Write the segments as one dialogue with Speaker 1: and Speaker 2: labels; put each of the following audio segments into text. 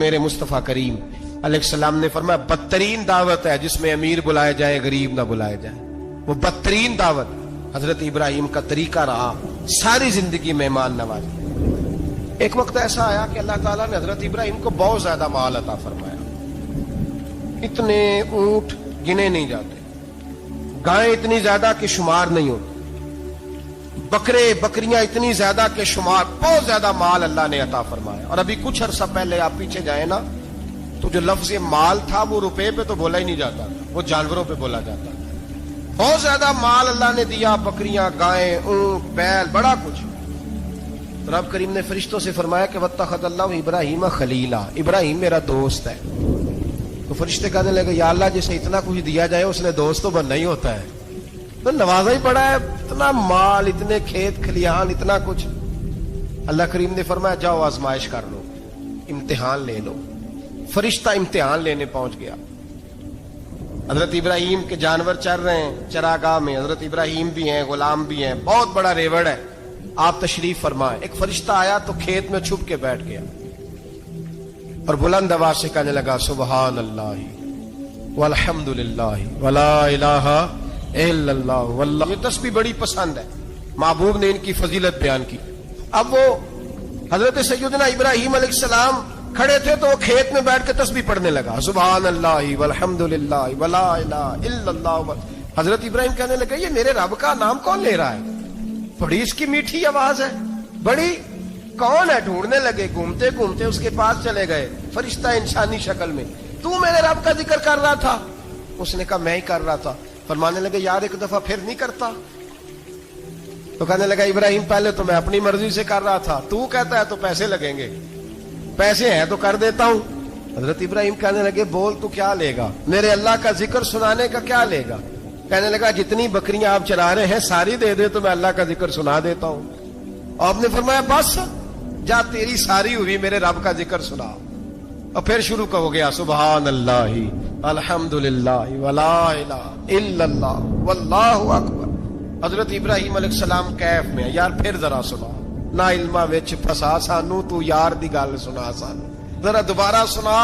Speaker 1: میرے مصطفیٰ کریم علیہ السلام نے فرمایا بدترین دعوت ہے جس میں امیر بلائے جائے غریب نہ بلائے جائے. وہ بدترین دعوت حضرت ابراہیم کا طریقہ رہا ساری زندگی مہمان نوازی. ایک وقت ایسا آیا کہ اللہ تعالیٰ نے حضرت ابراہیم کو بہت زیادہ مال عطا فرمایا. اتنے اونٹ گنے نہیں جاتے، گائیں اتنی زیادہ کہ شمار نہیں ہوتے، بکرے بکریاں اتنی زیادہ کہ شمار، بہت زیادہ مال اللہ نے عطا فرمایا. اور ابھی کچھ عرصہ پہلے آپ پیچھے جائیں نا تو جو لفظ مال تھا وہ روپے پہ تو بولا ہی نہیں جاتا، وہ جانوروں پہ بولا جاتا. بہت زیادہ مال اللہ نے دیا، بکریاں، گائیں، اونٹ، بیل، بڑا کچھ. رب کریم نے فرشتوں سے فرمایا کہ واتخذ اللہ ابراہیم خلیلا، ابراہیم میرا دوست ہے. تو فرشتے کہنے لگے یا اللہ جسے اتنا کچھ دیا جائے اس نے دوست تو بننا ہی ہوتا ہے، تو نوازا ہی پڑا ہے، اتنا مال، اتنے کھیت کھلیان، اتنا کچھ. اللہ کریم نے فرمایا جاؤ آزمائش کر لو، امتحان لے لو. فرشتہ امتحان لینے پہنچ گیا. حضرت ابراہیم کے جانور چر رہے ہیں چراگاہ میں، حضرت ابراہیم بھی ہیں، غلام بھی ہیں، بہت بڑا ریوڑ ہے. آپ تشریف فرمائیں. ایک فرشتہ آیا تو کھیت میں چھپ کے بیٹھ گیا اور بلند آواز سے کہنے لگا سبحان اللہ والحمد للہ ولا الہ الا اللہ واللہ. یہ تسبیح بڑی پسند ہے، محبوب نے ان کی فضیلت بیان کی. اب وہ حضرت سیدنا ابراہیم علیہ السلام کھڑے تھے تو وہ کھیت میں بیٹھ کے تسبیح پڑھنے لگا سبحان اللہ والحمد للہ ولا الہ الا اللہ. حضرت ابراہیم کہنے لگے یہ میرے رب کا نام کون لے رہا ہے؟ بڑی اس کی میٹھی آواز ہے، بڑی، کون ہے؟ ڈھونڈنے لگے، گھومتے گھومتے اس کے پاس چلے گئے. فرشتہ انسانی شکل میں، تو میرے رب کا ذکر کر رہا تھا؟ اس نے کہا میں ہی کر رہا تھا. فرمانے لگے یار ایک دفعہ پھر نہیں کرتا؟ تو کہنے لگا ابراہیم پہلے تو میں اپنی مرضی سے کر رہا تھا، تو کہتا ہے تو پیسے لگیں گے، پیسے ہیں تو کر دیتا ہوں. حضرت ابراہیم کہنے لگے بول تو کیا لے گا؟ میرے اللہ کا ذکر سنانے کا کیا لے گا؟ کہنے لگا جتنی بکریاں آپ چلا رہے ہیں ساری دے دے تو میں اللہ کا ذکر سنا دیتا ہوں. اور آپ نے فرمایا بس جا تیری ساری ہوئی، میرے رب کا ذکر سنا. اور پھر شروع ہو گیا سبحان اللہ الحمد للہ ولا الہ الا اللہ واللہ اکبر. حضرت ابراہیم علیہ السلام کیف میں یار پھر ذرا سنا، نہ علما وچ پھسا سانو، تو یار دی گل سنا سانو، ذرا دوبارہ سنا.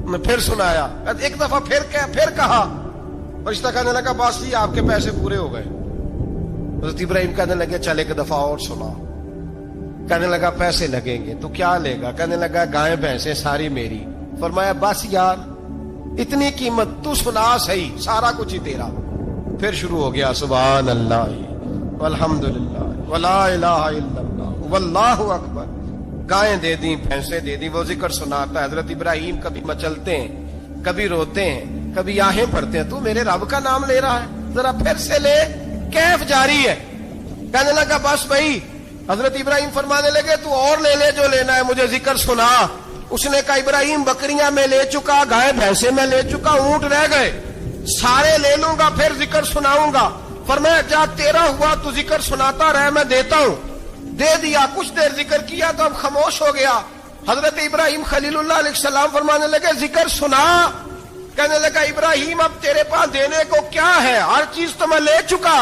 Speaker 1: میں پھر سنایا، ایک دفعہ پھر کہا. فرشتہ کہنے لگا بس جی آپ کے پیسے پورے ہو گئے. حضرت ابراہیم کہنے لگے چل ایک دفعہ اور سنا. کہنے لگا پیسے لگیں گے. تو کیا لے گا؟ کہنے لگا گائیں بھینسیں ساری میری. فرمایا بس یار اتنی قیمت، تو سنا صحیح، سارا کچھ ہی تیرا. پھر شروع ہو گیا سبحان اللہ والحمد للہ ولا الہ الا اللہ واللہ اکبر. گائیں دے دی، بھینسیں دے دی، وہ ذکر سناتا ہے. حضرت ابراہیم کبھی مچلتے ہیں، کبھی روتے ہیں، کبھی آہیں پڑھتے ہیں. تو میرے رب کا نام لے رہا ہے، ذرا پھر سے لے. کیف جاری ہے. کہنے لگا بس بھائی. حضرت ابراہیم فرمانے لگے تو اور لے لے جو لینا ہے، مجھے ذکر سنا. اس نے کہا ابراہیم بکریاں میں لے چکا، گائے بھینسیں میں لے چکا، اونٹ رہ گئے، سارے لے لوں گا پھر ذکر سناؤں گا. فرمایا جا تیرا ہوا تو ذکر سناتا رہ، میں دیتا ہوں. دے دیا. کچھ دیر ذکر کیا تو اب خاموش ہو گیا. حضرت ابراہیم خلیل اللہ علیہ السلام فرمانے لگے ذکر سنا. کہنے لگا ابراہیم اب تیرے پاس دینے کو کیا ہے؟ ہر چیز تو میں لے چکا.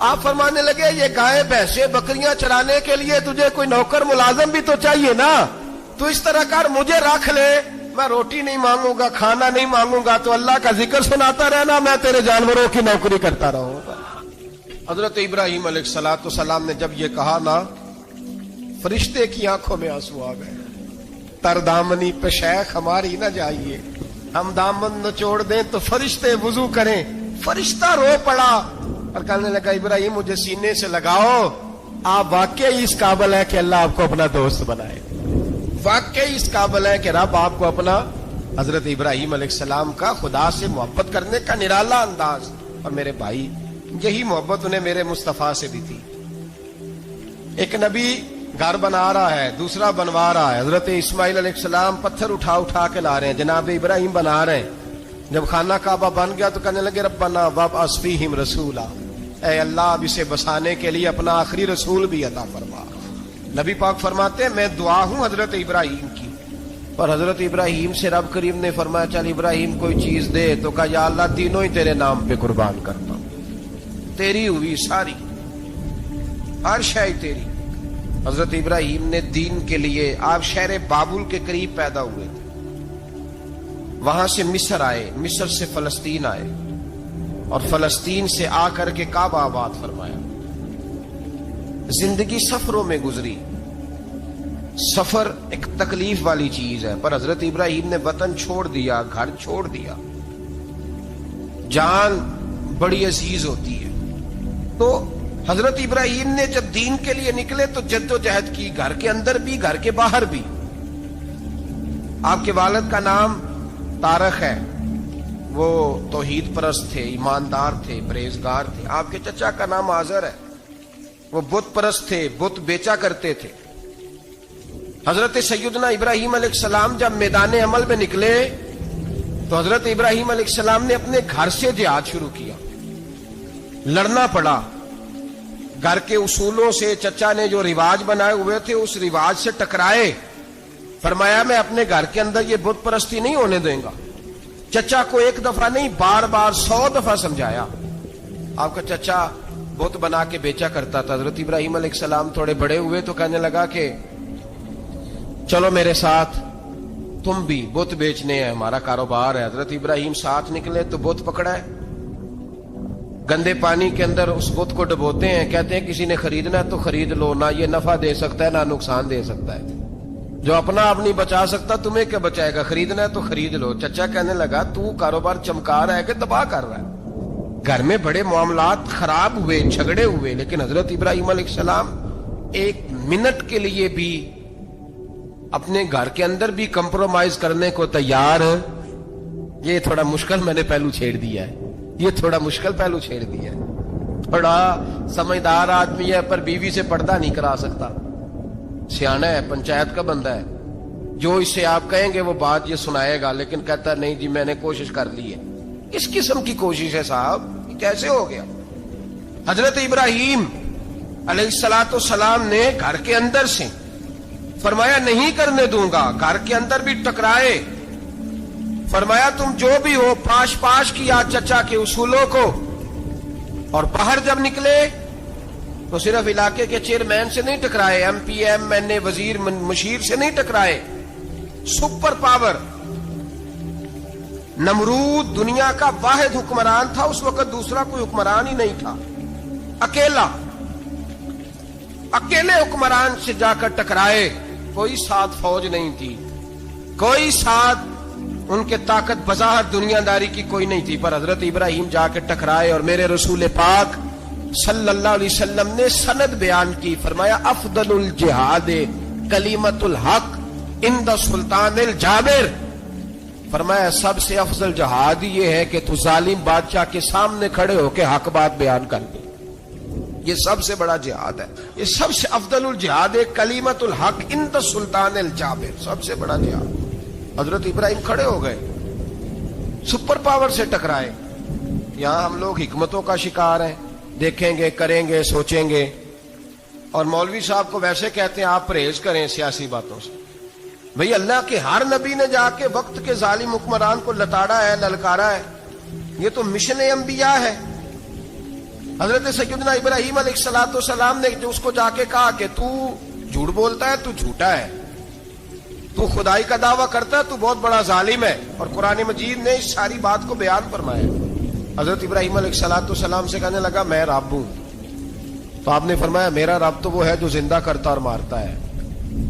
Speaker 1: آپ فرمانے لگے یہ گائے بھینسیں بکریاں چرانے کے لیے تجھے کوئی نوکر ملازم بھی تو چاہیے نا. تو اس طرح کر مجھے رکھ لے، میں روٹی نہیں مانگوں گا، کھانا نہیں مانگوں گا، تو اللہ کا ذکر سناتا رہنا، میں تیرے جانوروں کی نوکری کرتا رہوں گا. حضرت ابراہیم علیہ السلام نے جب یہ کہا نا، فرشتے کی آنکھوں میں آنسو آ گئے. تر دامنی پہ شیخ ہماری نہ جائیے، ہم دامن نچوڑ دیں تو فرشتے وضو کریں. فرشتہ رو پڑا اور کہنے لگا ابراہیم مجھے سینے سے لگاؤ، آپ واقعی اس قابل ہے کہ اللہ آپ کو اپنا دوست بنائے، واقعی اس قابل ہے کہ رب آپ کو اپنا. حضرت ابراہیم علیہ السلام کا خدا سے محبت کرنے کا نرالا انداز. اور میرے بھائی یہی محبت انہیں میرے مصطفیٰ سے بھی تھی. ایک نبی گھر بنا رہا ہے، دوسرا بنوا رہا ہے. حضرت اسماعیل علیہ السلام پتھر اٹھا کے لا رہے ہیں، جناب ابراہیم بنا رہے ہیں. جب خانہ کعبہ بن گیا تو کہنے لگے ربنا وابعث فیہم رسولا، اے اللہ اب اسے بسانے کے لیے اپنا آخری رسول بھی عطا فرما. نبی پاک فرماتے ہیں میں دعا ہوں حضرت ابراہیم کی. اور حضرت ابراہیم سے رب کریم نے فرمایا چل ابراہیم کوئی چیز دے. تو کہا یا اللہ تینوں ہی تیرے نام پہ قربان کرتا ہوں، تیری ہوئی ساری، ہر شے تیری. حضرت ابراہیم نے دین کے لیے، آپ شہر بابل کے قریب پیدا ہوئے تھے، وہاں سے مصر آئے، مصر سے فلسطین آئے، اور فلسطین سے آ کر کے کعبہ آباد فرمایا۔ زندگی سفروں میں گزری۔ سفر ایک تکلیف والی چیز ہے، پر حضرت ابراہیم نے وطن چھوڑ دیا، گھر چھوڑ دیا۔ جان بڑی عزیز ہوتی ہے، تو حضرت ابراہیم نے جب دین کے لیے نکلے تو جد و جہد کی، گھر کے اندر بھی گھر کے باہر بھی۔ آپ کے والد کا نام طارق ہے، وہ توحید پرست تھے، ایماندار تھے، پرہیزگار تھے۔ آپ کے چچا کا نام آزر ہے، وہ بت پرست تھے، بت بیچا کرتے تھے۔ حضرت سیدنا ابراہیم علیہ السلام جب میدان عمل میں نکلے تو حضرت ابراہیم علیہ السلام نے اپنے گھر سے جہاد شروع کیا۔ لڑنا پڑا، گھر کے اصولوں سے، چچا نے جو رواج بنائے ہوئے تھے اس رواج سے ٹکرائے۔ فرمایا میں اپنے گھر کے اندر یہ بت پرستی نہیں ہونے دیں گا۔ چچا کو ایک دفعہ نہیں، بار بار 100 دفعہ سمجھایا۔ آپ کا چچا بت بنا کے بیچا کرتا تھا۔ حضرت ابراہیم علیہ السلام تھوڑے بڑے ہوئے تو کہنے لگا کہ چلو میرے ساتھ، تم بھی بت بیچنے ہیں، ہمارا کاروبار ہے۔ حضرت ابراہیم ساتھ نکلے تو بت پکڑا ہے، گندے پانی کے اندر اس بت کو ڈبوتے ہیں، کہتے ہیں کسی نے خریدنا ہے تو خرید لو، نہ یہ نفع دے سکتا ہے نہ نقصان دے سکتا ہے، جو اپنا آپ نہیں بچا سکتا تمہیں کیا بچائے گا، خریدنا ہے تو خرید لو۔ چچا کہنے لگا تو کاروبار چمکا رہا ہے کہ تباہ کر رہا ہے۔ گھر میں بڑے معاملات خراب ہوئے، جھگڑے ہوئے، لیکن حضرت ابراہیم علیہ السلام ایک منٹ کے لیے بھی اپنے گھر کے اندر بھی کمپرومائز کرنے کو تیار۔ یہ تھوڑا مشکل میں نے پہلو چھیڑ دیا ہے، یہ تھوڑا مشکل پہلو چھیڑ دیا ہے۔ تھوڑا سمجھدار آدمی ہے پر بیوی سے پردہ نہیں کرا سکتا، سیانا ہے، پنچایت کا بندہ ہے، جو اس سے آپ کہیں گے وہ بات یہ سنائے گا، لیکن کہتا ہے نہیں جی میں نے کوشش کر لی ہے۔ اس قسم کی کوشش ہے صاحب، یہ کیسے ہو گیا؟ حضرت ابراہیم علیہ السلام نے گھر کے اندر سے فرمایا نہیں کرنے دوں گا، گھر کے اندر بھی ٹکرائے، فرمایا تم جو بھی ہو، پاش پاش کیا چچا کے اصولوں کو، اور باہر جب نکلے تو صرف علاقے کے چیئرمین سے نہیں ٹکرائے، ایم پی ایم این اے وزیر مشیر سے نہیں ٹکرائے، سپر پاور نمرود دنیا کا واحد حکمران تھا اس وقت، دوسرا کوئی حکمران ہی نہیں تھا، اکیلے حکمران سے جا کر ٹکرائے، کوئی ساتھ فوج نہیں تھی، کوئی ساتھ ان کے طاقت بظاہر دنیا داری کی کوئی نہیں تھی، پر حضرت ابراہیم جا کے ٹکرائے، اور میرے رسول پاک صلی اللہ علیہ وسلم نے سند بیان کی، فرمایا افضل الجہاد کلمۃ الحق عند سلطان الجابر، فرمایا سب سے افضل جہاد یہ ہے کہ تو ظالم بادشاہ کے سامنے کھڑے ہو کے حق بات بیان کر دے، یہ سب سے بڑا جہاد ہے، یہ سب سے افضل الجہاد کلمۃ الحق عند سلطان الجابر، سب سے بڑا جہاد۔ حضرت ابراہیم کھڑے ہو گئے، سپر پاور سے ٹکرائے۔ یہاں ہم لوگ حکمتوں کا شکار ہیں، دیکھیں گے، کریں گے، سوچیں گے، اور مولوی صاحب کو ویسے کہتے ہیں آپ پرہیز کریں سیاسی باتوں سے۔ بھئی اللہ کے ہر نبی نے جا کے وقت کے ظالم حکمران کو لتاڑا ہے، للکارا ہے، یہ تو مشن انبیاء ہے۔ حضرت سیدنا ابراہیم علیہ السلام نے جو اس کو جا کے کہا کہ تو جھوٹ بولتا ہے، تو جھوٹا ہے، تو خدائی کا دعویٰ کرتا ہے، تو بہت بڑا ظالم ہے، اور قرآن مجید نے اس ساری بات کو بیان فرمایا۔ حضرت ابراہیم علیہ السلام سے کہنے لگا میں رب ہوں، تو آپ نے فرمایا میرا رب تو وہ ہے جو زندہ کرتا اور مارتا ہے،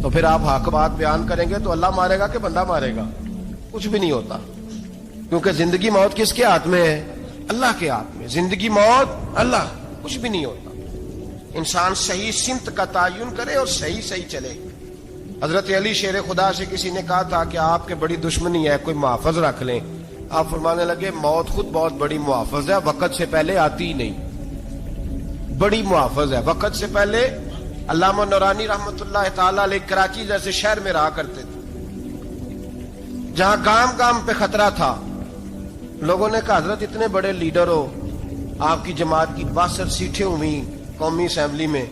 Speaker 1: تو پھر آپ حق بات بیان کریں گے تو اللہ مارے گا کہ بندہ مارے گا؟ کچھ بھی نہیں ہوتا، کیونکہ زندگی موت کس کے ہاتھ میں ہے؟ اللہ کے ہاتھ میں، زندگی موت اللہ، کچھ بھی نہیں ہوتا۔ انسان صحیح سمت کا تعین کرے اور صحیح چلے۔ حضرت علی شیر خدا سے کسی نے کہا تھا کہ آپ کے بڑی دشمنی ہے، کوئی محافظ رکھ لیں۔ آپ فرمانے لگے موت خود بہت بڑی محافظ ہے، وقت سے پہلے آتی ہی نہیں، بڑی محافظ ہے، وقت سے پہلے۔ علامہ نورانی رحمت اللہ تعالی علیہ کراچی جیسے شہر میں رہا کرتے تھے، جہاں گام گام پہ خطرہ تھا، لوگوں نے کہا حضرت اتنے بڑے لیڈر ہو، آپ کی جماعت کی 62 سیٹیں ہوئی قومی اسمبلی میں،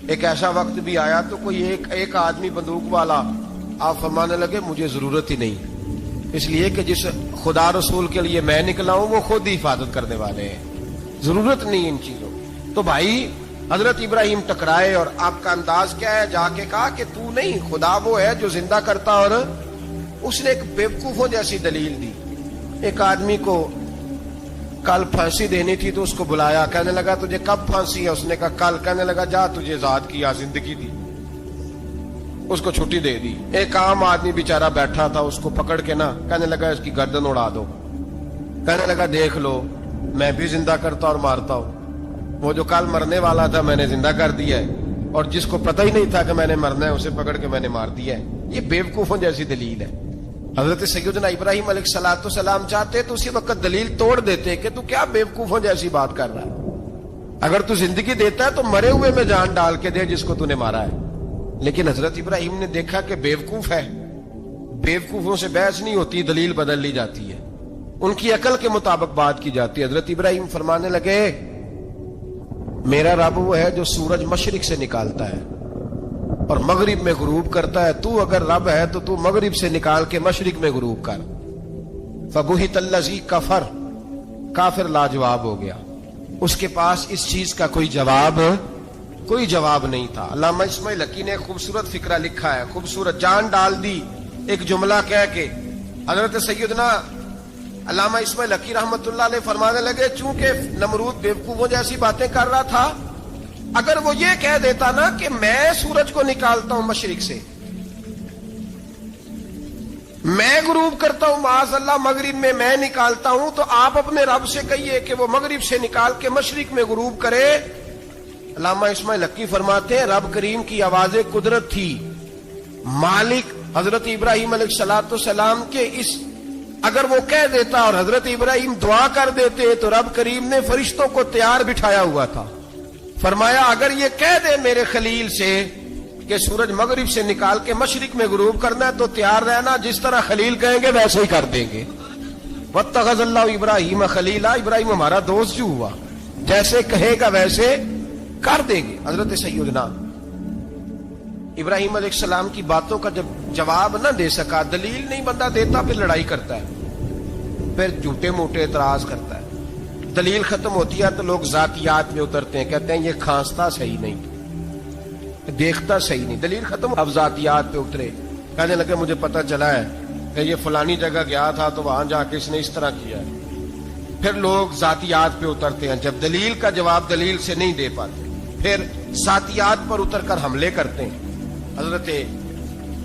Speaker 1: ایک ایسا وقت بھی آیا تو کوئی ایک آدمی بندوق والا، آپ فرمانے لگے مجھے ضرورت ہی نہیں، اس لیے کہ جس خدا رسول کے لیے میں نکلا ہوں وہ خود ہی حفاظت کرنے والے ہیں، ضرورت نہیں ان چیزوں۔ تو بھائی حضرت ابراہیم ٹکرائے، اور آپ کا انداز کیا ہے؟ جا کے کہا کہ تو نہیں، خدا وہ ہے جو زندہ کرتا اور اس نے ایک بیوقوفوں جیسی دلیل دی. ایک آدمی کو کل پھانسی دینی تھی تو اس کو بلایا, کہنے لگا تجھے کب پھانسی ہے؟ اس نے کہا کل. کہنے لگا جا تجھے آزاد کیا, زندگی دی, اس کو چھٹی دے دی. ایک عام آدمی بیچارہ بیٹھا تھا, اس کو پکڑ کے نا کہنے لگا اس کی گردن اڑا دو. کہنے لگا دیکھ لو میں بھی زندہ کرتا اور مارتا ہوں, وہ جو کل مرنے والا تھا میں نے زندہ کر دیا ہے, اور جس کو پتہ ہی نہیں تھا کہ میں نے مرنا ہے اسے پکڑ کے میں نے مار دیا ہے. یہ بیوقوفوں جیسی دلیل ہے. حضرت سیدنا ابراہیم علیہ الصلوۃ والسلام چاہتے تو اسی وقت دلیل توڑ دیتے کہ تو کیا بیوقوفوں جیسی بات کر رہا ہے, اگر تو زندگی دیتا ہے تو مرے ہوئے میں جان ڈال کے دے جس کو تو نے مارا ہے. لیکن حضرت ابراہیم نے دیکھا کہ بیوقوف ہے, بیوقوفوں سے بحث نہیں ہوتی, دلیل بدل لی جاتی ہے, ان کی عقل کے مطابق بات کی جاتی ہے. حضرت ابراہیم فرمانے لگے میرا رب وہ ہے جو سورج مشرق سے نکالتا ہے اور مغرب میں غروب کرتا ہے, تو اگر رب ہے تو تو مغرب سے نکال کے مشرق میں غروب کر. فبہت الذی کفر, کافر لاجواب ہو گیا, اس کے پاس اس چیز کا کوئی جواب نہیں تھا. علامہ اسماعیل حقی نے ایک خوبصورت فقرہ لکھا ہے, خوبصورت, جان ڈال دی ایک جملہ کہہ کے. حضرت سیدنا علامہ اسماعیل حقی رحمت اللہ علیہ فرمانے لگے چونکہ نمرود بیوقوفوں جیسی باتیں کر رہا تھا, اگر وہ یہ کہہ دیتا نا کہ میں سورج کو نکالتا ہوں مشرق سے, میں غروب کرتا ہوں معاذ اللہ مغرب میں میں نکالتا ہوں, تو آپ اپنے رب سے کہیے کہ وہ مغرب سے نکال کے مشرق میں غروب کرے. علامہ اسماعیل حقی فرماتے ہیں رب کریم کی آواز قدرت تھی, مالک حضرت ابراہیم علیہ الصلوۃ والسلام کے اس, اگر وہ کہہ دیتا اور حضرت ابراہیم دعا کر دیتے تو رب کریم نے فرشتوں کو تیار بٹھایا ہوا تھا. فرمایا اگر یہ کہہ دے میرے خلیل سے کہ سورج مغرب سے نکال کے مشرق میں غروب کرنا ہے تو تیار رہنا, جس طرح خلیل کہیں گے ویسے ہی کر دیں گے. واتخذ اللہ ابراہیم خلیلا, ابراہیم ہمارا دوست جو ہوا, جیسے کہے گا ویسے کر دیں گے. حضرت سیدنا ابراہیم علیہ السلام کی باتوں کا جب جواب نہ دے سکا, دلیل نہیں بندہ دیتا, پھر لڑائی کرتا ہے, پھر جھوٹے موٹے اعتراض کرتا ہے. دلیل ختم ہوتی ہے تو لوگ ذاتیات میں اترتے ہیں, کہتے ہیں یہ کھانستا صحیح نہیں, دیکھتا صحیح نہیں. دلیل ختم, اب ذاتیات پہ اترے, کہنے لگے مجھے پتہ چلا ہے کہ یہ فلانی جگہ گیا تھا تو وہاں جا کے اس نے اس طرح کیا ہے. پھر لوگ ذاتیات پہ اترتے ہیں, جب دلیل کا جواب دلیل سے نہیں دے پاتے پھر ذاتیات پر اتر کر حملے کرتے ہیں. حضرت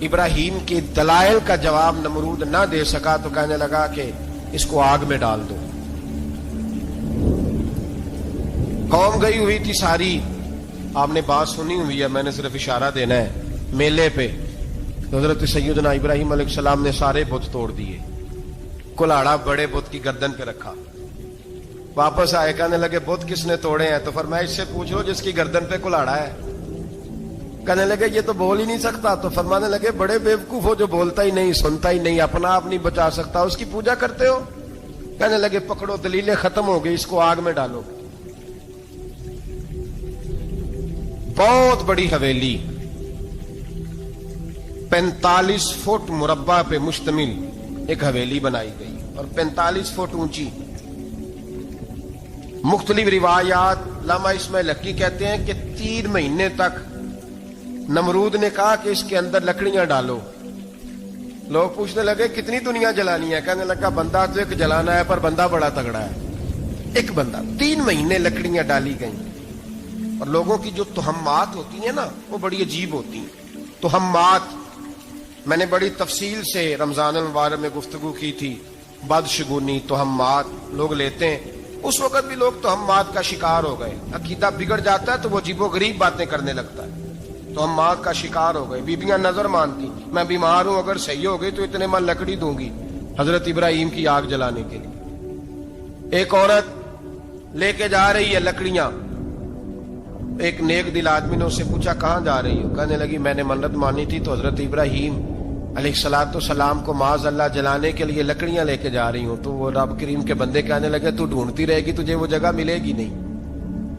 Speaker 1: ابراہیم کے دلائل کا جواب نمرود نہ دے سکا تو کہنے لگا کہ اس کو آگ میں ڈال دو. قوم گئی ہوئی تھی ساری, آپ نے بات سنی ہوئی ہے, میں نے صرف اشارہ دینا ہے, میلے پہ حضرت سیدنا ابراہیم علیہ السلام نے سارے بت توڑ دیے, کلاڑا بڑے بت کی گردن پہ رکھا. واپس آئے, کہنے لگے بت کس نے توڑے ہیں؟ تو فرمایا اس سے پوچھو جس کی گردن پہ کلاڑا ہے. کہنے لگے یہ تو بول ہی نہیں سکتا. تو فرمانے لگے بڑے بیوقوف ہو, جو بولتا ہی نہیں, سنتا ہی نہیں, اپنا آپ نہیں بچا سکتا, اس کی پوجا کرتے ہو. کہنے لگے پکڑو, دلیلیں ختم ہو گئی, اس کو آگ میں ڈالو. بہت بڑی حویلی 45 فٹ مربع پہ مشتمل ایک حویلی بنائی گئی اور 45 فٹ اونچی. مختلف روایات, علامہ اسماعیل حقی کہتے ہیں کہ 3 مہینے تک نمرود نے کہا کہ اس کے اندر لکڑیاں ڈالو. لوگ پوچھنے لگے کتنی دنیا جلانی ہے؟ کہنے لگا بندہ تو ایک جلانا ہے, پر بندہ بڑا تگڑا ہے, ایک بندہ. 3 مہینے لکڑیاں ڈالی گئیں. اور لوگوں کی جو تہمات ہوتی ہیں نا وہ بڑی عجیب ہوتی ہیں. تہمات میں نے بڑی تفصیل سے رمضان المبارک میں گفتگو کی تھی. بدشگونی, تہمات لوگ لیتے ہیں. اس وقت بھی لوگ تہمات کا شکار ہو گئے. عقیدہ بگڑ جاتا ہے تو وہ عجیب و غریب باتیں کرنے لگتا ہے. تہمات کا شکار ہو گئے. بیبیاں نظر مانتی, میں بیمار ہوں, اگر صحیح ہو گئی تو اتنے من لکڑی دوں گی حضرت ابراہیم کی آگ جلانے کے لیے. ایک عورت لے کے جا رہی ہے لکڑیاں. ایک نیک دل آدمی نے اس سے پوچھا کہاں جا رہی ہو؟ کہنے لگی میں نے منت مانی تھی تو حضرت ابراہیم علیہ الصلوۃ والسلام کو معاذ اللہ جلانے کے لیے لکڑیاں لے کے جا رہی ہوں. تو وہ رب کریم کے بندے کہنے لگے تو ڈھونڈتی رہے گی, تجھے وہ جگہ ملے گی نہیں.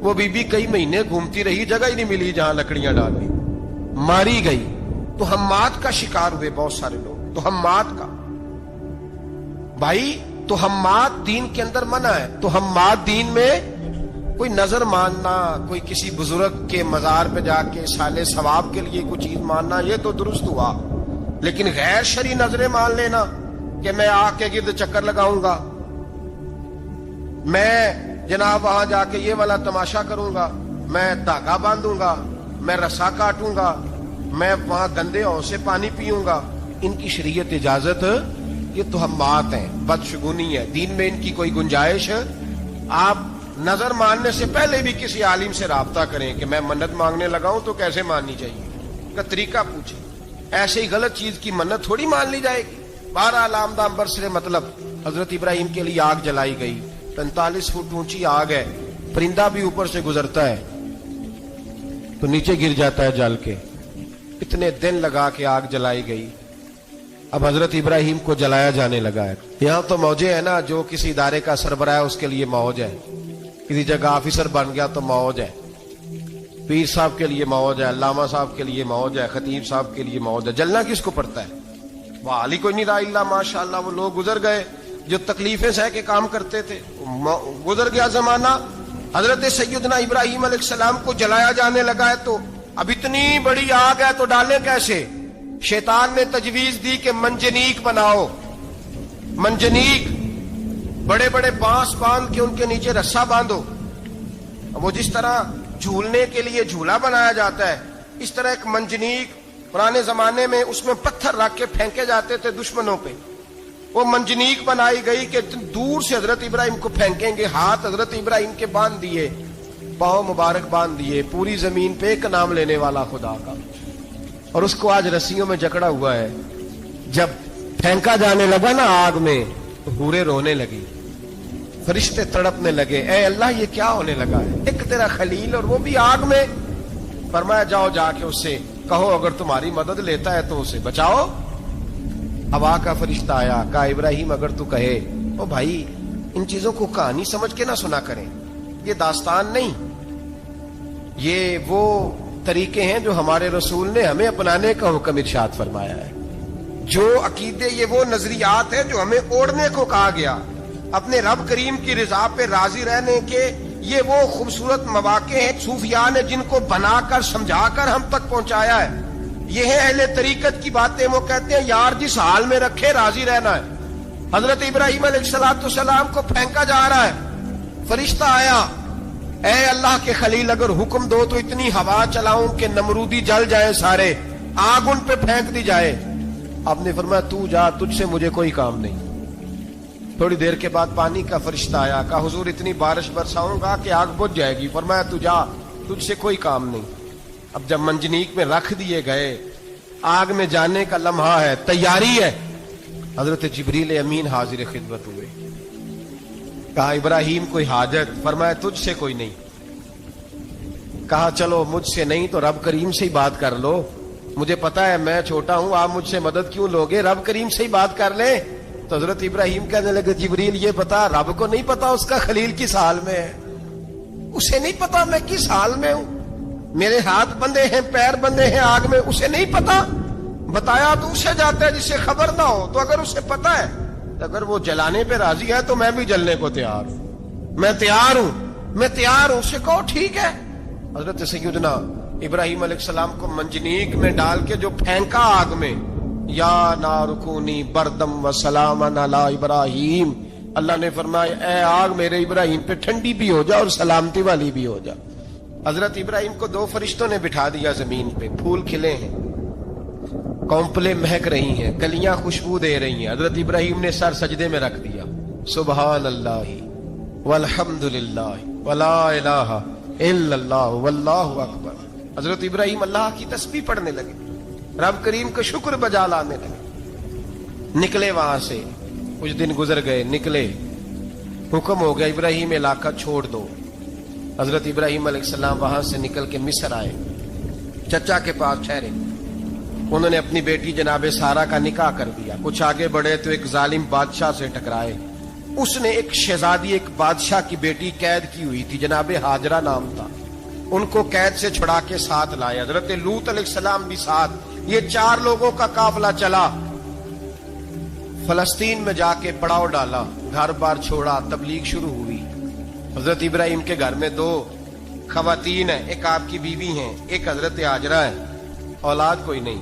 Speaker 1: وہ بی بی کئی مہینے گھومتی رہی, جگہ ہی نہیں ملی جہاں لکڑیاں ڈالنی, ماری گئی. تہمات کا شکار ہوئے بہت سارے لوگ. تہمات کا بھائی, تہمات دین کے اندر منع ہے. تہمات دین میں کوئی نظر ماننا, کوئی کسی بزرگ کے مزار پہ جا کے سالے ثواب کے لیے کوئی چیز ماننا, یہ تو درست ہوا. لیکن غیر شرعی نظریں مان لینا کہ میں آگ کے گرد چکر لگاؤں گا، میں جناب وہاں جا کے یہ والا تماشا کروں گا، میں دھاگا باندھوں گا، میں رسا کاٹوں گا، میں وہاں گندے ہوں سے پانی پیوں گا، ان کی شریعت اجازت؟ یہ توہمات ہیں، بدشگونی ہے، دین میں ان کی کوئی گنجائش؟ آپ نظر ماننے سے پہلے بھی کسی عالم سے رابطہ کریں کہ میں منت مانگنے لگا ہوں تو کیسے ماننی چاہیے کا طریقہ پوچھیں، ایسے ہی غلط چیز کی منت تھوڑی مان لی جائے گی۔ 12 لامدام برسر مطلب حضرت ابراہیم کے لیے آگ جلائی گئی، 45 فٹ اونچی آگ ہے، پرندہ بھی اوپر سے گزرتا ہے تو نیچے گر جاتا ہے جل کے، اتنے دن لگا کے آگ جلائی گئی، اب حضرت ابراہیم کو جلایا جانے لگا ہے۔ یہاں تو موجیں ہے نا، جو کسی ادارے کا سربراہ ہے اس کے لیے موج ہے، کسی جگہ آفیسر بن گیا تو موج ہے، پیر صاحب کے لیے موج ہے، علامہ صاحب کے لیے موج ہے، خطیب صاحب کے لیے موج ہے، جلنا کس کو پڑتا ہے؟ وہ علی کوئی نہیں رہا اللہ ماشاءاللہ، وہ لوگ گزر گئے جو تکلیفیں سہ کے کام کرتے تھے، گزر گیا زمانہ، حضرت سیدنا ابراہیم علیہ السلام کو جلایا جانے لگا ہے، تو اب اتنی بڑی آگ ہے تو ڈالیں کیسے؟ شیطان نے تجویز دی کہ منجنیق بناؤ، منجنیق، بڑے بڑے بانس باندھ کے ان کے نیچے رسا باندھو، وہ جس طرح جھولنے کے لیے جھولا بنایا جاتا ہے اس طرح ایک منجنیق پرانے زمانے میں اس میں پتھر رکھ کے پھینکے جاتے تھے دشمنوں پہ، وہ منجنیق بنائی گئی کہ دور سے حضرت ابراہیم کو پھینکیں گے، ہاتھ حضرت ابراہیم کے باندھ دیے، پاؤں مبارک باندھ دیے، پوری زمین پہ ایک نام لینے والا خدا کا، اور اس کو آج رسیوں میں جکڑا ہوا ہے۔ جب پھینکا جانے لگا نا آگ میں تو حوریں رونے لگی، فرشتے تڑپنے لگے، اے اللہ یہ کیا ہونے لگا ہے؟ ایک تیرا خلیل اور وہ بھی آگ میں۔ فرمایا جاؤ جا کے اس سے کہو اگر تمہاری مدد لیتا ہے تو اسے بچاؤ۔ اب آگ کا فرشتہ آیا، کہا ابراہیم اگر تو کہے، او بھائی ان چیزوں کو کہانی سمجھ کے نہ سنا کریں، یہ داستان نہیں، یہ وہ طریقے ہیں جو ہمارے رسول نے ہمیں اپنانے کا حکم ارشاد فرمایا ہے، جو عقیدے، یہ وہ نظریات ہیں جو ہمیں اوڑھنے کو کہا گیا، اپنے رب کریم کی رضا پہ راضی رہنے کے یہ وہ خوبصورت مواقع ہیں صوفیاء نے جن کو بنا کر سمجھا کر ہم تک پہنچایا ہے۔ یہ ہے اہل طریقت کی باتیں، وہ کہتے ہیں یار جس حال میں رکھے راضی رہنا ہے۔ حضرت ابراہیم علیہ السلام کو پھینکا جا رہا ہے، فرشتہ آیا، اے اللہ کے خلیل اگر حکم دو تو اتنی ہوا چلاؤں کہ نمرودی جل جائے سارے، آگ ان پہ پھینک دی جائے۔ آپ نے فرمایا تو جا، تجھ سے مجھے کوئی کام نہیں۔ تھوڑی دیر کے بعد پانی کا فرشتہ آیا، کہا حضور اتنی بارش برساؤں گا کہ آگ بجھ جائے گی۔ فرمایا تو جا، تجھ سے کوئی کام نہیں۔ اب جب منجنیق میں رکھ دیے گئے، آگ میں جانے کا لمحہ ہے، تیاری ہے، حضرت جبریل امین حاضر خدمت ہوئے، کہا ابراہیم کوئی حاجت؟ فرمایا تجھ سے کوئی نہیں۔ کہا چلو مجھ سے نہیں تو رب کریم سے ہی بات کر لو، مجھے پتا ہے میں چھوٹا ہوں، آپ مجھ سے مدد کیوں لوگے، رب کریم سے ہی بات کر لیں۔ تو حضرت ابراہیم کہنے لگے جبریل یہ بتا، رب کو نہیں پتا اس کا خلیل کس حال میں ہے، اسے نہیں پتا میں کس حال میں ہوں، میرے ہاتھ بندھے ہیں، پیر بندھے ہیں آگ میں، اسے نہیں پتا، بتایا تو اسے جاتا ہے جس سے خبر نہ ہو۔ تو اگر اسے پتا ہے، اگر وہ جلانے پہ راضی ہے تو میں بھی جلنے کو تیار ہوں، میں تیار ہوں، میں تیار ہوں، اسے کہو ٹھیک ہے۔ حضرت سیدنا ابراہیم علیہ السلام کو منجنیق میں ڈال کے جو پھینکا آگ میں، یا نار کونی بردم و سلاما علی ابراہیم، اللہ نے فرمایا اے آگ میرے ابراہیم پہ ٹھنڈی بھی ہو جا اور سلامتی والی بھی ہو جا۔ حضرت ابراہیم کو دو فرشتوں نے بٹھا دیا زمین پہ، پھول کھلے ہیں، کونپلیں مہک رہی ہیں، کلیاں خوشبو دے رہی ہیں، حضرت ابراہیم نے سر سجدے میں رکھ دیا، سبحان اللہ والحمد للہ ولا الہ الا اللہ واللہ اکبر۔ حضرت ابراہیم اللہ کی تسبیح پڑھنے لگے، رب کریم کا شکر بجا لانے لگے، نکلے وہاں سے، کچھ دن گزر گئے، نکلے، حکم ہو گیا ابراہیم علاقہ چھوڑ دو۔ حضرت ابراہیم علیہ السلام وہاں سے نکل کے مصر آئے، چچا کے پاس ٹھہرے، انہوں نے اپنی بیٹی جناب سارہ کا نکاح کر دیا۔ کچھ آگے بڑھے تو ایک ظالم بادشاہ سے ٹکرائے، اس نے ایک شہزادی، ایک بادشاہ کی بیٹی قید کی ہوئی تھی، جناب ہاجرہ نام تھا، ان کو قید سے چھڑا کے ساتھ لائے، حضرت لوط علیہ السلام بھی ساتھ، یہ 4 لوگوں کا قافلہ چلا، فلسطین میں جا کے پڑاؤ ڈالا، گھر بار چھوڑا، تبلیغ شروع ہوئی۔ حضرت ابراہیم کے گھر میں 2 خواتین ہیں، ایک آپ کی بیوی ہیں، ایک حضرت ہاجرہ ہے، اولاد کوئی نہیں۔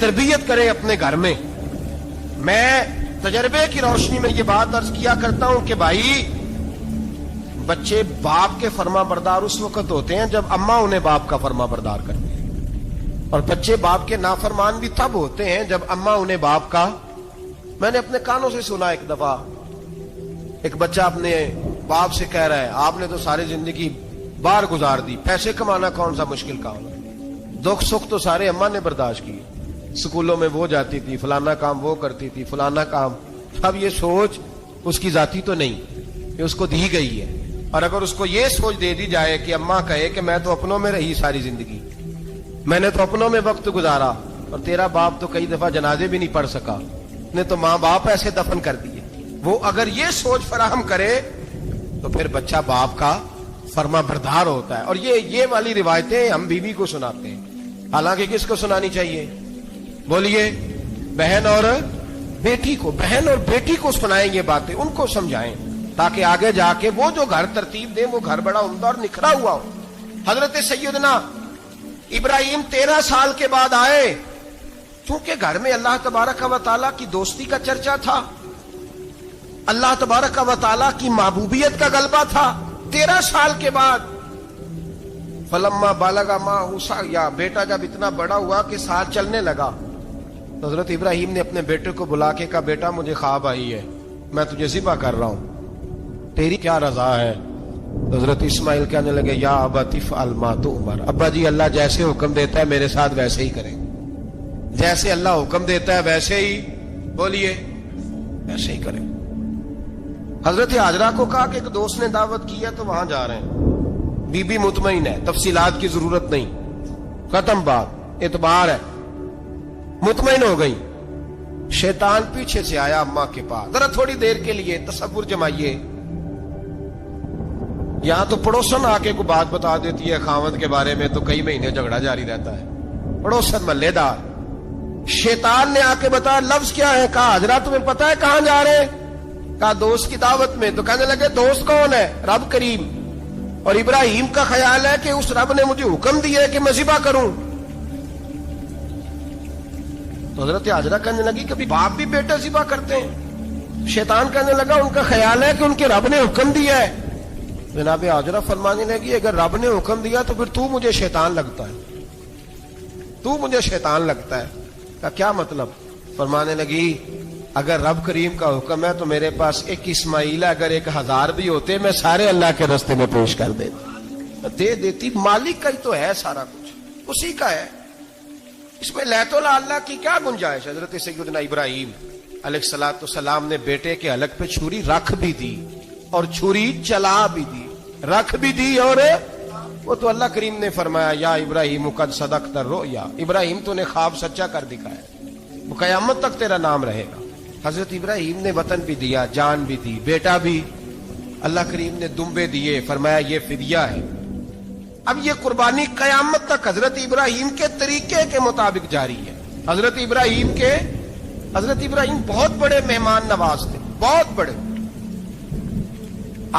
Speaker 1: تربیت کریں اپنے گھر میں. میں تجربے کی روشنی میں یہ بات عرض کیا کرتا ہوں کہ بھائی بچے باپ کے فرما بردار اس وقت ہوتے ہیں جب اماں انہیں باپ کا فرما بردار کرتے ہیں، اور بچے باپ کے نافرمان بھی تب ہوتے ہیں جب اماں انہیں باپ کا. میں نے اپنے کانوں سے سنا ایک دفعہ ایک بچہ اپنے باپ سے کہہ رہا ہے آپ نے تو ساری زندگی باہر گزار دی، پیسے کمانا کون سا مشکل کام ہے، دکھ سکھ تو سارے اماں نے برداشت کیے، سکولوں میں وہ جاتی تھی، فلانا کام وہ کرتی تھی، فلانا کام. اب یہ سوچ اس کی ذاتی تو نہیں، یہ اس کو دی گئی ہے. اور اگر اس کو یہ سوچ دے دی جائے کہ اماں کہے کہ میں تو اپنوں میں رہی ساری زندگی، میں نے تو اپنوں میں وقت گزارا، اور تیرا باپ تو کئی دفعہ جنازے بھی نہیں پڑھ سکا، نے تو ماں باپ ایسے دفن کر دیے، وہ اگر یہ سوچ فراہم کرے تو پھر بچہ باپ کا فرما بردار ہوتا ہے. اور یہ والی روایتیں ہم بیوی کو سناتے ہیں، حالانکہ کس کو سنانی چاہیے؟ بولیے. بہن اور بیٹی کو. بہن اور بیٹی کو سنائیں یہ باتیں، ان کو سمجھائیں تاکہ آگے جا کے وہ جو گھر ترتیب دیں وہ گھر بڑا عمدہ اور نکھرا ہوا ہو. حضرت سیدنا ابراہیم 13 سال کے بعد آئے، چونکہ گھر میں اللہ تبارک و تعالیٰ کی دوستی کا چرچا تھا، اللہ تبارک و تعالیٰ کی محبوبیت کا غلبہ تھا. 13 سال کے بعد فلما بالغ معہ سعیا، بیٹا جب اتنا بڑا ہوا کہ ساتھ چلنے لگا، تو حضرت ابراہیم نے اپنے بیٹے کو بلا کے کہا بیٹا مجھے خواب آئی ہے، میں تجھے ذبح کر رہا ہوں، تیری کیا رضا ہے؟ حضرت اسماعیل کہنے لگے یا ابت افعل ما تؤمر، ابا جی اللہ جیسے حکم دیتا ہے میرے ساتھ ویسے ہی کریں، جیسے اللہ حکم دیتا ہے ویسے ہی، بولیے ویسے ہی کریں. حضرت حاجرہ کو کہا کہ ایک دوست نے دعوت کی ہے تو وہاں جا رہے ہیں. بی بی مطمئن ہے، تفصیلات کی ضرورت نہیں، ختم بات، اعتبار ہے، مطمئن ہو گئی. شیطان پیچھے سے آیا اماں کے پاس. ذرا تھوڑی دیر کے لیے تصور جمائیے، یہاں تو پڑوسن آ کے کوئی بات بتا دیتی ہے خاوند کے بارے میں تو کئی مہینے جھگڑا جاری رہتا ہے، پڑوسن محلے دار. شیطان نے آ کے بتایا لفظ کیا ہے؟ کہا حضرہ تمہیں پتا ہے کہاں جا رہے ہیں؟ کہا دوست کی دعوت میں. تو کہنے لگے دوست کون ہے؟ رب کریم. اور ابراہیم کا خیال ہے کہ اس رب نے مجھے حکم دیا ہے کہ میں ذبح کروں. تو حضرت حاجرہ کہنے لگی کبھی باپ بھی بیٹا ذبح کرتے ہیں؟ شیطان کہنے لگا ان کا خیال ہے کہ ان کے رب نے حکم دیا ہے. جناب حاجرہ فرمانے لگی اگر رب نے حکم دیا تو پھر تو مجھے شیطان لگتا ہے، تو مجھے شیطان لگتا ہے. کا کیا مطلب؟ فرمانے لگی اگر رب کریم کا حکم ہے تو میرے پاس ایک اسماعیل ہے، اگر 1000 بھی ہوتے میں سارے اللہ کے راستے میں پیش کر دے دیتی. مالک کا ہی تو ہے سارا کچھ، اسی کا ہے، اس میں لیت اللہ کی کیا گنجائش؟ حضرت سیدنا ابراہیم علیہ الصلوۃ والسلام نے بیٹے کے حلق پہ چھری رکھ بھی دی اور چھری چلا بھی دی، رکھ بھی دی، اور وہ تو اللہ کریم نے فرمایا یا ابراہیم قد صدقت الرؤیا، ابراہیم تو نے خواب سچا کر دکھایا، وہ قیامت تک تیرا نام رہے گا. حضرت ابراہیم نے وطن بھی دیا، جان بھی دی، بیٹا بھی. اللہ کریم نے دمبے دیے، فرمایا یہ فدیہ ہے. اب یہ قربانی قیامت تک حضرت ابراہیم کے طریقے کے مطابق جاری ہے. حضرت ابراہیم بہت بڑے مہمان نواز تھے، بہت بڑے.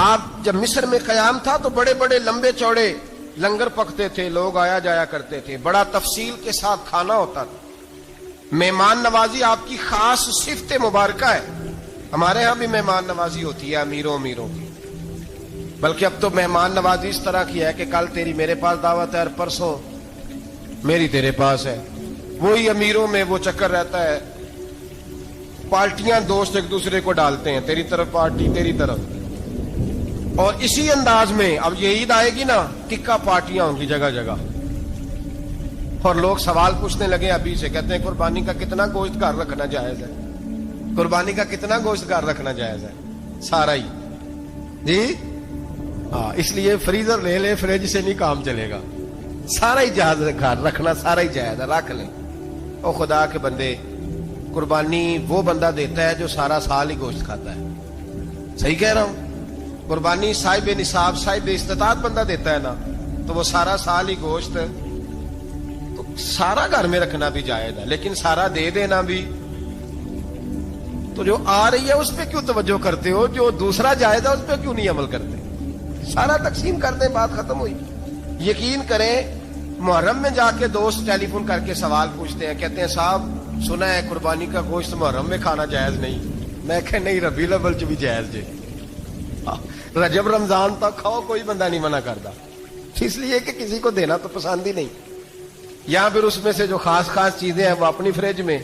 Speaker 1: آپ جب مصر میں قیام تھا تو بڑے بڑے لمبے چوڑے لنگر پکتے تھے، لوگ آیا جایا کرتے تھے، بڑا تفصیل کے ساتھ کھانا ہوتا تھا. مہمان نوازی آپ کی خاص صفت مبارکہ ہے. ہمارے ہاں بھی مہمان نوازی ہوتی ہے امیروں کی، بلکہ اب تو مہمان نوازی اس طرح کی ہے کہ کل تیری میرے پاس دعوت ہے اور پرسوں میری تیرے پاس ہے. وہی امیروں میں وہ چکر رہتا ہے، پارٹیاں دوست ایک دوسرے کو ڈالتے ہیں، تیری طرف پارٹی تیری طرف. اور اسی انداز میں اب یہ عید آئے گی نا، ٹکا پارٹیاں ہوں گی جگہ جگہ. اور لوگ سوال پوچھنے لگے ابھی سے، کہتے ہیں قربانی کا کتنا گوشت گھر رکھنا جائز ہے؟ قربانی کا کتنا گوشت گھر رکھنا جائز ہے؟ سارا ہی جی ہاں، اس لیے فریزر لے لے، فریج سے نہیں کام چلے گا. سارا ہی جہاز گھر رکھنا سارا ہی جائز ہے، رکھ لیں. او خدا کے بندے، قربانی وہ بندہ دیتا ہے جو سارا سال ہی گوشت کھاتا ہے. صحیح کہہ رہا ہوں؟ قربانی صاحب نصاب، صاحب استطاعت بندہ دیتا ہے نا، تو وہ سارا سال ہی گوشت، تو سارا گھر میں رکھنا بھی جائز ہے، لیکن سارا دے دینا بھی. تو جو آ رہی ہے اس پہ کیوں توجہ کرتے ہو؟ جو دوسرا جائز ہے اس پہ کیوں نہیں عمل کرتے؟ سارا تقسیم کر دیں، بات ختم ہوئی. یقین کریں محرم میں جا کے دوست ٹیلی فون کر کے سوال پوچھتے ہیں, کہتے ہیں صاحب سنا ہے قربانی کا گوشت محرم میں کھانا جائز نہیں. میں کہ نہیں, ربیع الاول چ بھی جائز جے, رجب رمضان تک کھاؤ, کوئی بندہ نہیں منع کرتا, اس لیے کہ کسی کو دینا تو پسند ہی نہیں. یا پھر اس میں سے جو خاص خاص چیزیں ہیں وہ اپنی فریج میں,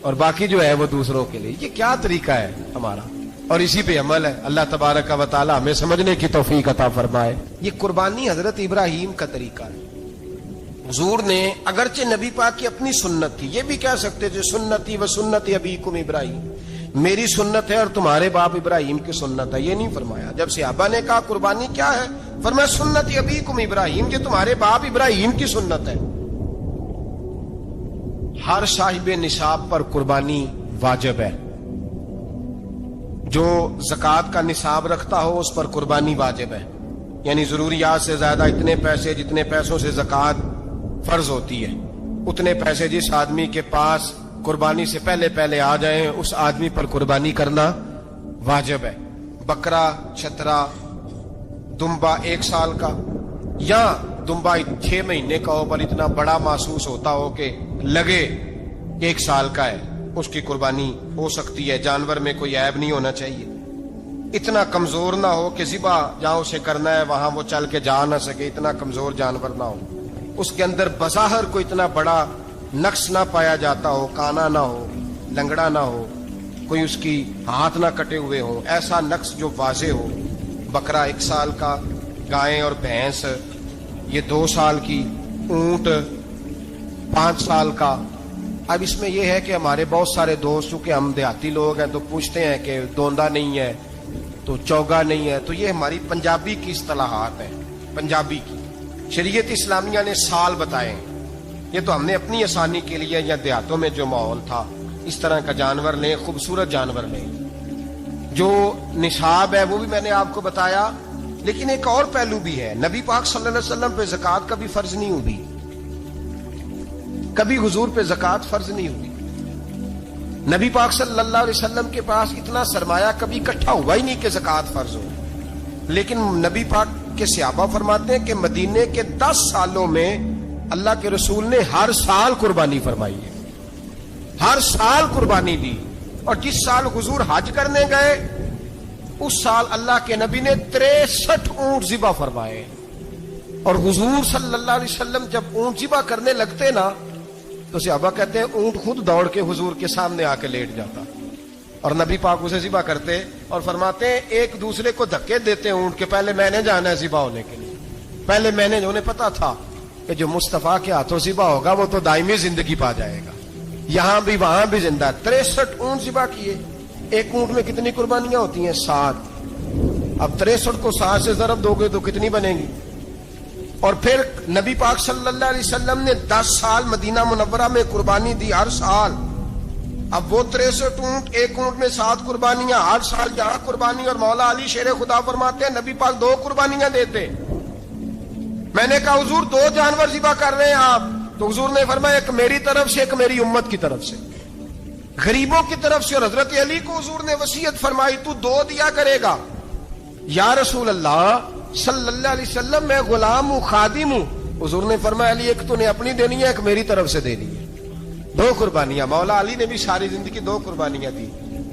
Speaker 1: اور باقی جو ہے وہ دوسروں کے لیے. یہ کیا طریقہ ہے ہمارا, اور اسی پہ عمل ہے. اللہ تبارک و تعالی ہمیں سمجھنے کی توفیق عطا فرمائے. یہ قربانی حضرت ابراہیم کا طریقہ ہے. حضور نے اگرچہ نبی پاک کی اپنی سنت تھی, یہ بھی کہہ سکتے تھے سنتی و سنت ابیکم ابراہیم, میری سنت ہے اور تمہارے باپ ابراہیم کی سنت ہے. یہ نہیں فرمایا. جب صحابہ نے کہا قربانی کیا ہے, فرمایا سنت ابیکم ابراہیم, یہ تمہارے باپ ابراہیم کی سنت ہے. ہر صاحب نصاب پر قربانی واجب ہے. جو زکوٰۃ کا نصاب رکھتا ہو اس پر قربانی واجب ہے. یعنی ضروریات سے زیادہ اتنے پیسے, جتنے پیسوں سے زکوٰۃ فرض ہوتی ہے, اتنے پیسے جس آدمی کے پاس قربانی سے پہلے پہلے آ جائیں اس آدمی پر قربانی کرنا واجب ہے. بکرا, چھترا, دمبا 1 سال کا, یا دمبا 6 مہینے کا ہو پر اتنا بڑا محسوس ہوتا ہو کہ لگے 1 سال کا ہے, اس کی قربانی ہو سکتی ہے. جانور میں کوئی عیب نہیں ہونا چاہیے, اتنا کمزور نہ ہو کہ ذبح جہاں اسے کرنا ہے وہاں وہ چل کے جا نہ سکے, اتنا کمزور جانور نہ ہو. اس کے اندر بظاہر کوئی اتنا بڑا نقص نہ پایا جاتا ہو, کانا نہ ہو, لنگڑا نہ ہو, کوئی اس کی ہاتھ نہ کٹے ہوئے ہو, ایسا نقص جو واضح ہو. بکرا 1 سال کا, گائیں اور بھینس یہ 2 سال کی, اونٹ 5 سال کا. اب اس میں یہ ہے کہ ہمارے بہت سارے دوست, چونکہ ہم دیہاتی لوگ ہیں, تو پوچھتے ہیں کہ دوندا نہیں ہے تو چوگا نہیں ہے. تو یہ ہماری پنجابی کی اصطلاحات ہیں, پنجابی کی. شریعت اسلامیہ نے سال بتائے, یہ تو ہم نے اپنی آسانی کے لیے, یا دیہاتوں میں جو ماحول تھا اس طرح کا جانور لیں, خوبصورت جانور لیں. جو نصاب ہے وہ بھی میں نے آپ کو بتایا. لیکن ایک اور پہلو بھی ہے, نبی پاک صلی اللہ علیہ وسلم پہ زکوٰۃ کبھی فرض نہیں ہوئی, کبھی حضور پہ زکوٰۃ فرض نہیں ہوئی. نبی پاک صلی اللہ علیہ وسلم کے پاس اتنا سرمایہ کبھی اکٹھا ہوا ہی نہیں کہ زکوٰۃ فرض ہو. لیکن نبی پاک کے صحابہ فرماتے ہیں کہ مدینے کے 10 سالوں میں اللہ کے رسول نے ہر سال قربانی فرمائی ہے, ہر سال قربانی دی. اور جس سال حضور حج کرنے گئے اس سال اللہ کے نبی نے 63 اونٹ ذبح فرمائے. اور حضور صلی اللہ علیہ وسلم جب اونٹ ذبح کرنے لگتے نا تو صحابہ کہتے ہیں اونٹ خود دوڑ کے حضور کے سامنے آ کے لیٹ جاتا, اور نبی پاک اسے ذبح کرتے اور فرماتے ہیں ایک دوسرے کو دھکے دیتے اونٹ کے, پہلے میں نے جانا ہے ذبح ہونے کے لیے, پہلے میں نے, انہیں پتا تھا کہ جو مصطفیٰ کے ہاتھوں ذبح ہوگا وہ تو دائمی زندگی پا جائے گا, یہاں بھی وہاں بھی زندہ. 63 اونٹ ذبح کیے. ایک اونٹ میں کتنی قربانیاں ہوتی ہیں؟ 7. اب 63 کو 7 سے ضرب دو گے تو کتنی بنے گی؟ اور پھر نبی پاک صلی اللہ علیہ وسلم نے 10 سال مدینہ منورہ میں قربانی دی, ہر سال. اب وہ 63 اونٹ, ایک اونٹ میں 7 قربانیاں, ہر سال یہاں قربانی. اور مولا علی شیر خدا فرماتے ہیں نبی پاک 2 قربانیاں دیتے. میں نے کہا حضور 2 جانور ذبح کر رہے ہیں آپ, تو حضور نے فرمایا ایک میری طرف سے, ایک میری امت کی طرف سے, غریبوں کی طرف سے. اور حضرت علی کو حضور نے وصیت فرمائی تو 2 دیا کرے گا. یا رسول اللہ صلی اللہ علیہ وسلم میں غلام ہوں, خادم ہوں. حضور نے فرمایا علی ایک تو نے اپنی دینی ہے, ایک میری طرف سے دینی ہے. 2 قربانیاں. مولا علی نے بھی ساری زندگی 2 قربانیاں دی.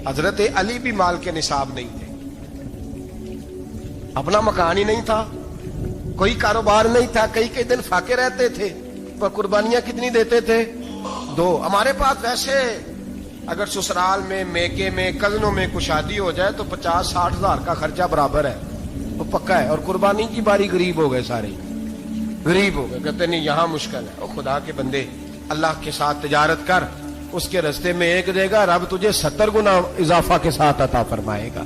Speaker 1: حضرت علی بھی مال کے نصاب نہیں تھے, اپنا مکان ہی نہیں تھا, کوئی کاروبار نہیں تھا, کئی دن فاقے رہتے تھے, پر قربانیاں کتنی دیتے تھے؟ 2. ہمارے پاس ویسے اگر سسرال میں, میکے میں, کزنوں میں کچھ شادی ہو جائے تو 50-60 ہزار کا خرچہ برابر ہے, وہ پکا ہے. اور قربانی کی باری غریب ہو گئے, سارے غریب ہو گئے. کہتے نہیں یہاں مشکل ہے. اور خدا کے بندے اللہ کے ساتھ تجارت کر, اس کے رستے میں 1 دے گا, رب تجھے 70 گنا اضافہ کے ساتھ عطا فرمائے گا.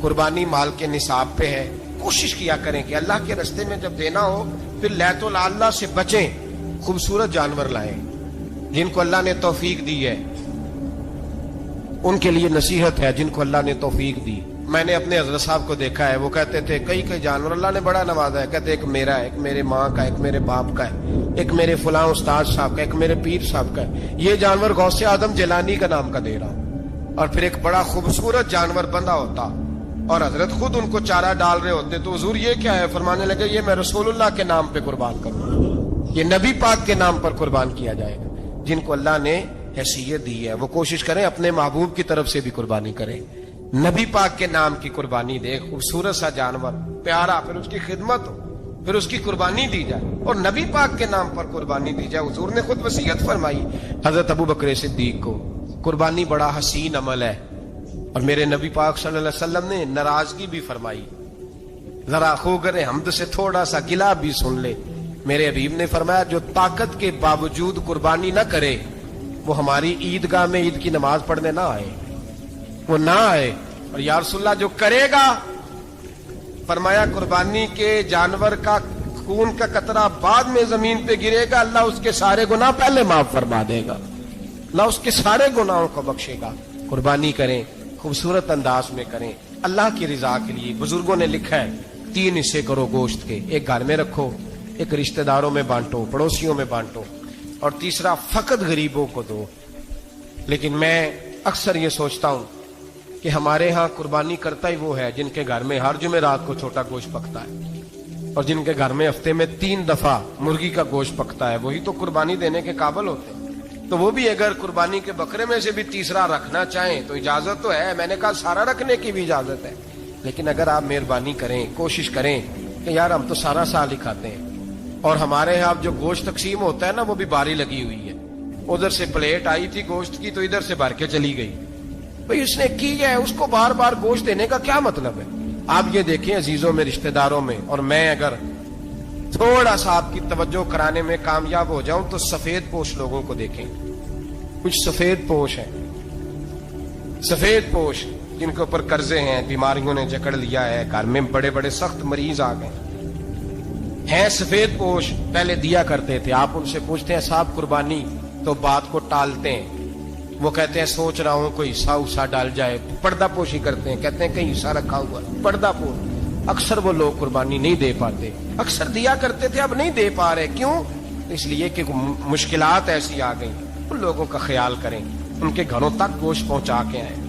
Speaker 1: قربانی مال کے نصاب پہ ہے. کوشش کیا کریں کہ اللہ کے رستے میں جب دینا ہو پھر لیت اللہ سے بچیں, خوبصورت جانور لائیں. جن کو اللہ نے توفیق دی ہے ان کے لیے نصیحت ہے, جن کو اللہ نے توفیق دی. میں نے اپنے حضرت صاحب کو دیکھا ہے, وہ کہتے تھے کئی جانور اللہ نے بڑا نوازا ہے. کہتے ایک میرا ہے, ایک میرے ماں کا, ایک میرے باپ کا ہے, ایک میرے فلاں استاد صاحب کا, ایک میرے پیر صاحب کا ہے. یہ جانور غوث اعظم جیلانی کا نام کا دے رہا ہوں. اور پھر ایک بڑا خوبصورت جانور بندہ ہوتا اور حضرت خود ان کو چارہ ڈال رہے ہوتے. تو حضور یہ کیا ہے؟ فرمانے لگے یہ میں رسول اللہ کے نام پہ قربان کروں. یہ نبی پاک کے نام پر قربان کیا جائے گا. جن کو اللہ نے حیثیت دی ہے وہ کوشش کریں اپنے محبوب کی طرف سے بھی قربانی کریں. نبی پاک کے نام کی قربانی دے, خوبصورت سا جانور پیارا, پھر اس کی خدمت ہو, پھر اس کی قربانی دی جائے, اور نبی پاک کے نام پر قربانی دی جائے. حضور نے خود وصیت فرمائی حضرت ابو بکر صدیق کو, قربانی بڑا حسین عمل ہے. اور میرے نبی پاک صلی اللہ علیہ وسلم نے ناراضگی بھی فرمائی, ذرا خوگر حمد سے تھوڑا سا گلا بھی سن لے. میرے حبیب نے فرمایا جو طاقت کے باوجود قربانی نہ کرے وہ ہماری عیدگاہ میں عید کی نماز پڑھنے نہ آئے, وہ نہ آئے. اور یا رسول اللہ جو کرے گا, فرمایا قربانی کے جانور کا خون کا قطرہ بعد میں زمین پہ گرے گا, اللہ اس کے سارے گناہ پہلے معاف فرما دے گا, اللہ اس کے سارے گناہوں کو بخشے گا. قربانی کریں, خوبصورت انداز میں کریں, اللہ کی رضا کے لیے. بزرگوں نے لکھا ہے 3 حصے کرو گوشت کے, ایک گھر میں رکھو, ایک رشتہ داروں میں بانٹو, پڑوسیوں میں بانٹو, اور تیسرا فقط غریبوں کو دو. لیکن میں اکثر یہ سوچتا ہوں کہ ہمارے ہاں قربانی کرتا ہی وہ ہے جن کے گھر میں ہر جمعرات کو چھوٹا گوشت پکتا ہے, اور جن کے گھر میں ہفتے میں 3 دفعہ مرغی کا گوشت پکتا ہے, وہی تو قربانی دینے کے قابل ہوتے ہیں. تو وہ بھی اگر قربانی کے بکرے میں سے بھی تیسرا رکھنا چاہیں تو اجازت تو ہے, میں نے کہا سارا رکھنے کی بھی اجازت ہے. لیکن اگر آپ مہربانی کریں, کوشش کریں کہ یار ہم تو سارا سال ہی کھاتے ہیں, اور ہمارے یہاں جو گوشت تقسیم ہوتا ہے نا وہ بھی باری لگی ہوئی ہے, ادھر سے پلیٹ آئی تھی گوشت کی تو ادھر سے بھر کے چلی گئی. بھئی اس نے کی ہے, اس کو بار بار گوشت دینے کا کیا مطلب ہے؟ آپ یہ دیکھیں عزیزوں میں, رشتہ داروں میں, اور میں اگر تھوڑا سا آپ کی توجہ کرانے میں کامیاب ہو جاؤں تو سفید پوش لوگوں کو دیکھیں. کچھ سفید پوش ہیں, سفید پوش جن کے اوپر قرضے ہیں, بیماریوں نے جکڑ لیا ہے, گھر میں بڑے بڑے سخت مریض آ گئے ہیں. سفید پوش پہلے دیا کرتے تھے, آپ ان سے پوچھتے ہیں صاحب قربانی, تو بات کو ٹالتے ہیں. وہ کہتے ہیں سوچ رہا ہوں کوئی حصہ ڈال جائے. پردہ پوشی کرتے ہیں, کہتے ہیں کہیں حصہ رکھا ہوا, پردہ پوش. اکثر وہ لوگ قربانی نہیں دے پاتے, اکثر دیا کرتے تھے اب نہیں دے پا رہے. کیوں؟ اس لیے کہ مشکلات ایسی آ گئی. ان لوگوں کا خیال کریں, ان کے گھروں تک گوشت پہنچا کے آئیں.